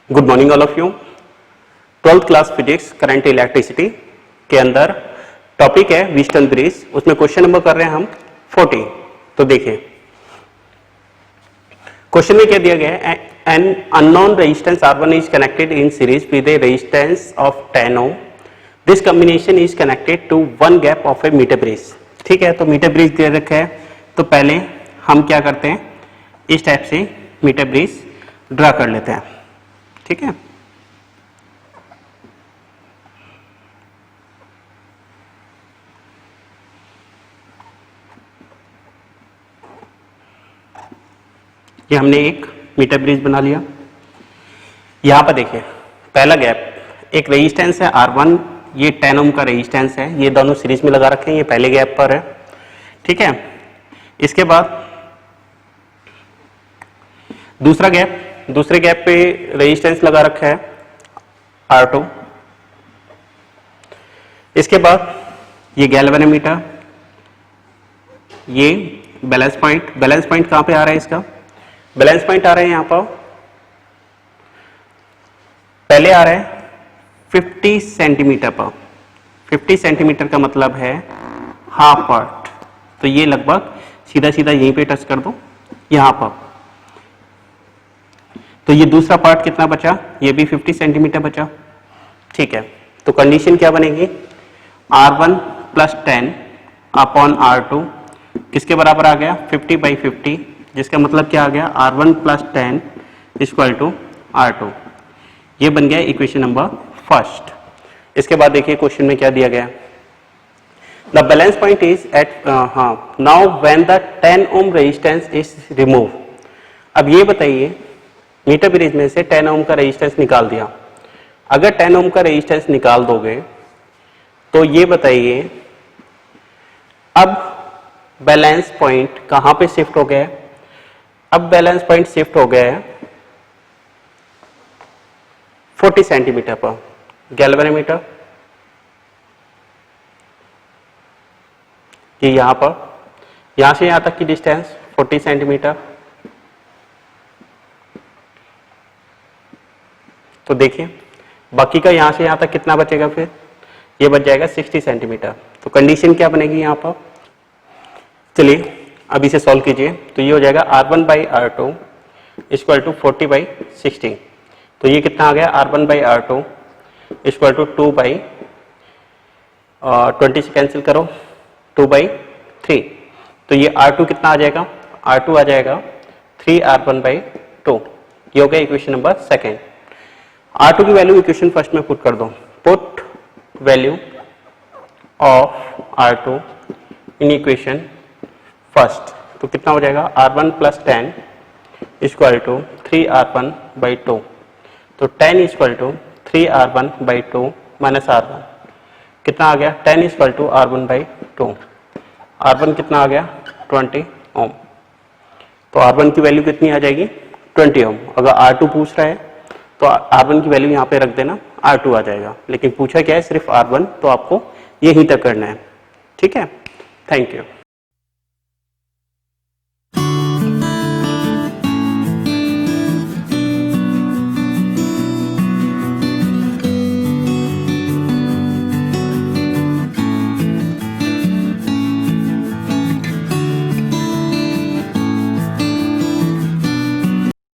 Good morning all of you. 12th class physics current electricity के अंदर topic है Wheatstone bridge. उसमें question number कर रहे हैं हम 40। तो देखिए क्वेश्चन में क्या दिया गया है, an unknown resistance R1 is connected in series with a resistance of 10 ohm. This combination is connected to one gap of a metre bridge. ठीक है, तो मीटर ब्रिज दे रखा है, तो पहले हम क्या करते हैं, इस टाइप से मीटर ब्रिज ड्रा कर लेते हैं। ठीक है, ये हमने एक मीटर ब्रिज बना लिया। यहां पर देखिए पहला गैप एक रेजिस्टेंस है R1, ये 10 ओम का रेजिस्टेंस है, ये दोनों सीरीज में लगा रखे हैं, ये पहले गैप पर है। ठीक है, इसके बाद दूसरा गैप, दूसरे गैप पे रेजिस्टेंस लगा रखा है R2। इसके बाद ये गैल्वेनोमीटर, ये बैलेंस पॉइंट। बैलेंस पॉइंट कहां पे आ रहा है इसका, बैलेंस पॉइंट आ रहा है यहां पर, पहले आ रहा है 50 सेंटीमीटर पर। 50 सेंटीमीटर का मतलब है हाफ पार्ट, तो ये लगभग सीधा सीधा यहीं पे टच कर दो यहां पर। तो ये दूसरा पार्ट कितना बचा, ये भी 50 सेंटीमीटर बचा। ठीक है, तो कंडीशन क्या बनेगी, R1 प्लस 10 अपॉन R2 किसके बराबर आ गया, 50/50, जिसका मतलब क्या आ गया, R1 plus 10 equal to R2। ये बन गया इक्वेशन नंबर फर्स्ट। इसके बाद देखिए क्वेश्चन में क्या दिया गया, the balance point is at now when the 10 ohm resistance is remove. अब ये बताइए मीटर ब्रिज में से 10 ओम का रेजिस्टेंस निकाल दिया। अगर 10 ओम का रेजिस्टेंस निकाल दोगे तो ये बताइए अब बैलेंस पॉइंट कहां पे शिफ्ट हो गया है। अब बैलेंस पॉइंट शिफ्ट हो गया है 40 सेंटीमीटर पर। गैल्वेनोमीटर ये यहां पर, यहां से यहां तक की डिस्टेंस 40 सेंटीमीटर। तो देखिए बाकी का यहां से यहां तक कितना बचेगा, फिर ये बच जाएगा 60 सेंटीमीटर। तो कंडीशन क्या बनेगी यहां पर, चलिए अब इसे सॉल्व कीजिए। तो ये हो जाएगा R1/R2 इक्वल टू 40/60। तो ये कितना आ गया, R1/R2 इक्वल टू 2/20 से कैंसिल करो, 2/3। तो ये R2 कितना आ जाएगा, R2 आ जाएगा 3R1/2। ये हो गया इक्वेशन नंबर सेकेंड। R2 की वैल्यू इक्वेशन फर्स्ट में पुट कर दो, put value of R2 in equation first. तो कितना हो जाएगा, R1 plus 10 equal to 3R1/2। तो 10 equal to 3R1/2 minus R1 कितना आ गया, 10 इक्वल टू R1/2। R1 कितना आ गया, 20 ओम। तो R1 की वैल्यू कितनी आ जाएगी, 20 ओम। अगर R2 पूछ रहा है तो R1 की वैल्यू यहाँ पे रख देना, R2 आ जाएगा। लेकिन पूछा क्या है, सिर्फ R1, तो आपको यहीं तक करना है। ठीक है, थैंक यू।